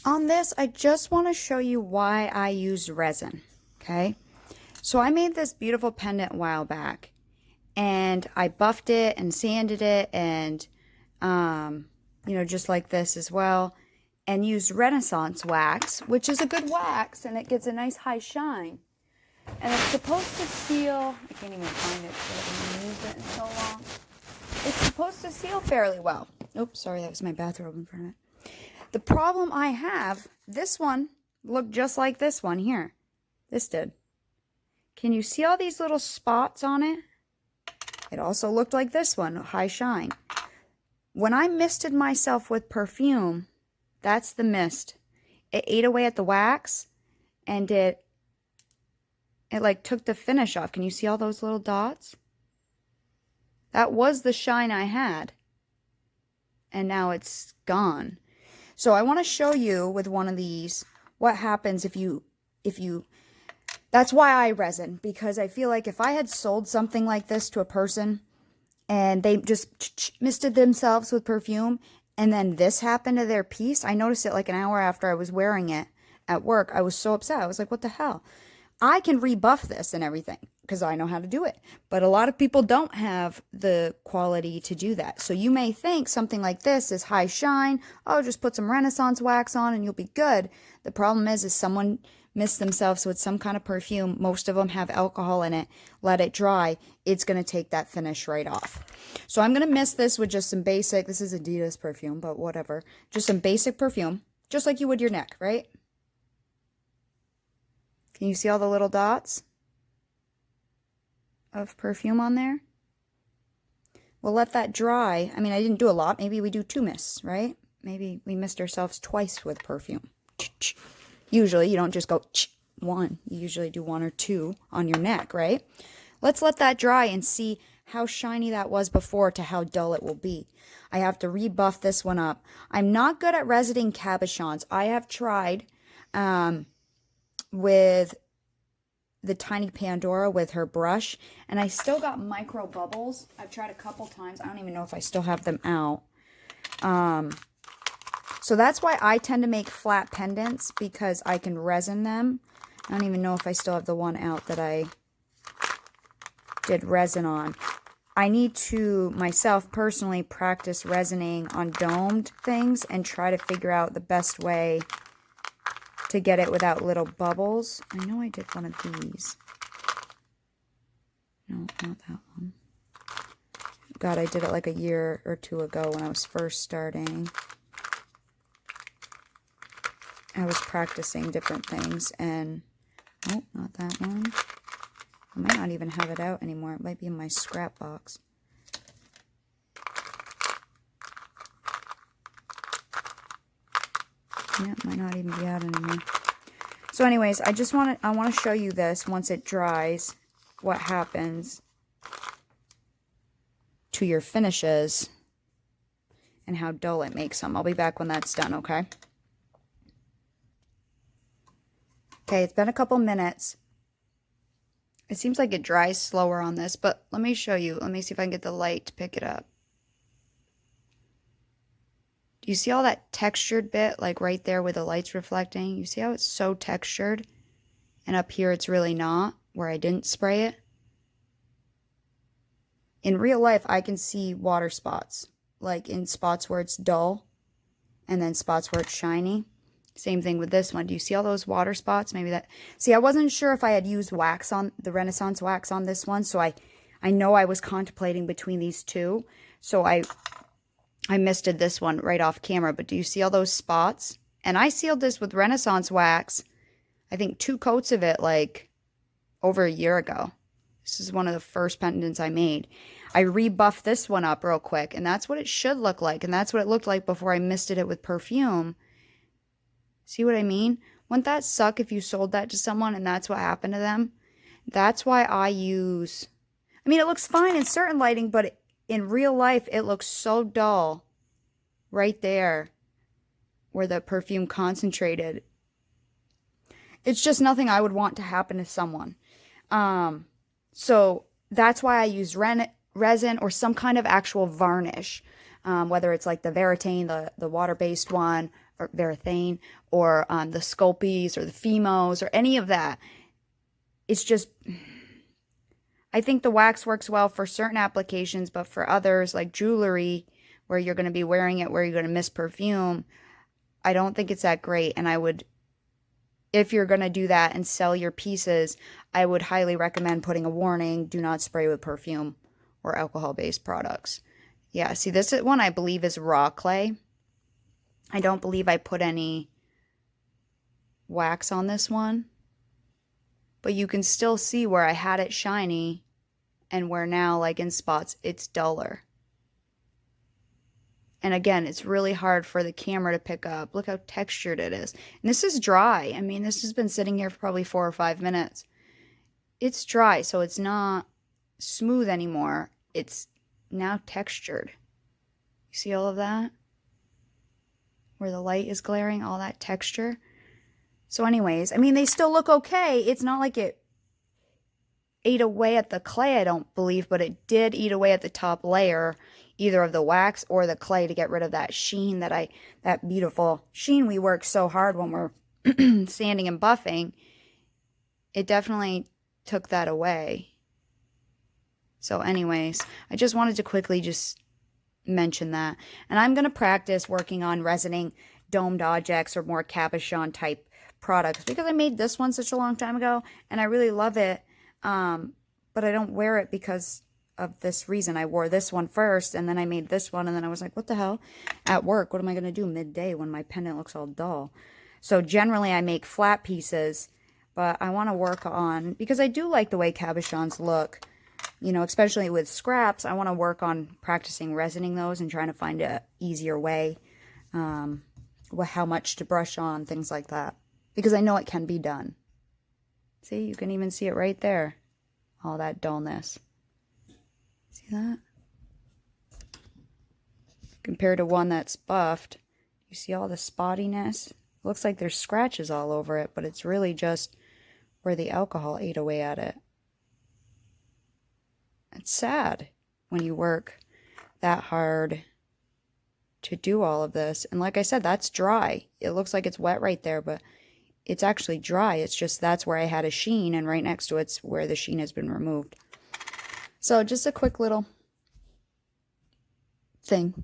On this, I just want to show you why I use resin, okay? So I made this beautiful pendant a while back, and I buffed it and sanded it and, just like this as well, and used Renaissance wax, which is a good wax, and it gets a nice high shine. And it's supposed to seal, I can't even find it because I haven't used it in so long. It's supposed to seal fairly well. Oops, sorry, that was my bathrobe in front of it. The problem I have, this one looked just like this one here. This did. Can you see all these little spots on it? It also looked like this one, high shine. When I misted myself with perfume, that's the mist. It ate away at the wax, and it like took the finish off. Can you see all those little dots? That was the shine I had, and now it's gone. So I want to show you with one of these what happens if you that's why I resin, because I feel like if I had sold something like this to a person and they just misted themselves with perfume and then this happened to their piece, I noticed it like an hour after I was wearing it at work. I was so upset. I was like, what the hell? I can rebuff this and everything because I know how to do it. But a lot of people don't have the quality to do that. So you may think something like this is high shine. Oh, just put some Renaissance wax on and you'll be good. The problem is someone missed themselves with some kind of perfume. Most of them have alcohol in it. Let it dry. It's going to take that finish right off. So I'm going to mist this with just some basic, this is Adidas perfume, but whatever. Just some basic perfume, just like you would your neck, right? Can you see all the little dots of perfume on there? We'll let that dry. I mean, I didn't do a lot. Maybe we do 2 mists, right? Maybe we mist ourselves twice with perfume. Usually, you don't just go 1. You usually do 1 or 2 on your neck, right? Let's let that dry and see how shiny that was before to how dull it will be. I have to rebuff this one up. I'm not good at resining cabochons. I have tried with the tiny Pandora with her brush, and I still got micro bubbles. I've tried a couple times. I don't even know if I still have them out. So that's why I tend to make flat pendants, because I can resin them. I don't even know if I still have the one out that I did resin on. I need to, myself personally, practice resining on domed things and try to figure out the best way to get it without little bubbles. I know I did one of these. No, not that one. God, I did it like a year or 2 ago when I was first starting. I was practicing different things, and oh, not that one. I might not even have it out anymore. It might be in my scrap box. Yeah, it might not even be out anymore. So anyways, I want to show you this once it dries, what happens to your finishes and how dull it makes them. I'll be back when that's done, okay? Okay, it's been a couple minutes. It seems like it dries slower on this, but let me show you. Let me see if I can get the light to pick it up. Do you see all that textured bit, like right there where the light's reflecting? You see how it's so textured? And up here it's really not, where I didn't spray it? In real life, I can see water spots, like in spots where it's dull, and then spots where it's shiny. Same thing with this one. Do you see all those water spots? Maybe that... See, I wasn't sure if I had used wax on the Renaissance wax on this one, so I know I was contemplating between these two, so I misted this one right off camera. But do you see all those spots? And I sealed this with Renaissance wax, I think 2 coats of it, like over a year ago. This is one of the first pendants I made. I rebuffed this one up real quick, and that's what it should look like, and that's what it looked like before I misted it with perfume. See what I mean? Wouldn't that suck if you sold that to someone and that's what happened to them? That's why I use... I mean, it looks fine in certain lighting, but in real life, it looks so dull right there where the perfume concentrated. It's just nothing I would want to happen to someone. So that's why I use resin or some kind of actual varnish, whether it's like the Veritane, the water-based one, or Varathane, or the Sculpies, or the Fimos, or any of that. It's just, I think the wax works well for certain applications, but for others, like jewelry, where you're going to be wearing it, where you're going to miss perfume, I don't think it's that great. And I would, if you're going to do that and sell your pieces, I would highly recommend putting a warning: do not spray with perfume or alcohol-based products. Yeah, see, this one I believe is raw clay. I don't believe I put any wax on this one. But you can still see where I had it shiny and where now, like in spots, it's duller. And again, it's really hard for the camera to pick up. Look how textured it is. And this is dry. I mean, this has been sitting here for probably 4 or 5 minutes. It's dry, so it's not smooth anymore. It's now textured. You see all of that? Where the light is glaring, all that texture. So anyways, I mean, they still look okay. It's not like it ate away at the clay, I don't believe, but it did eat away at the top layer, either of the wax or the clay, to get rid of that sheen that beautiful sheen we work so hard when we're sanding and buffing. It definitely took that away. So anyways, I just wanted to quickly just mention that. And I'm going to practice working on resining domed objects or more cabochon type products, because I made this one such a long time ago and I really love it, but I don't wear it because of this reason. I wore this one first and then I made this one, and then I was like, what the hell, at work, what am I going to do midday when my pendant looks all dull? So generally I make flat pieces, but I want to work on, because I do like the way cabochons look, you know, especially with scraps. I want to work on practicing resining those and trying to find a easier way, how much to brush on, things like that. Because I know it can be done. See, you can even see it right there. All that dullness. See that? Compared to one that's buffed, you see all the spottiness? It looks like there's scratches all over it, but it's really just where the alcohol ate away at it. It's sad when you work that hard to do all of this. And like I said, that's dry. It looks like it's wet right there, but it's actually dry. It's just that's where I had a sheen, and right next to it's where the sheen has been removed. So just a quick little thing.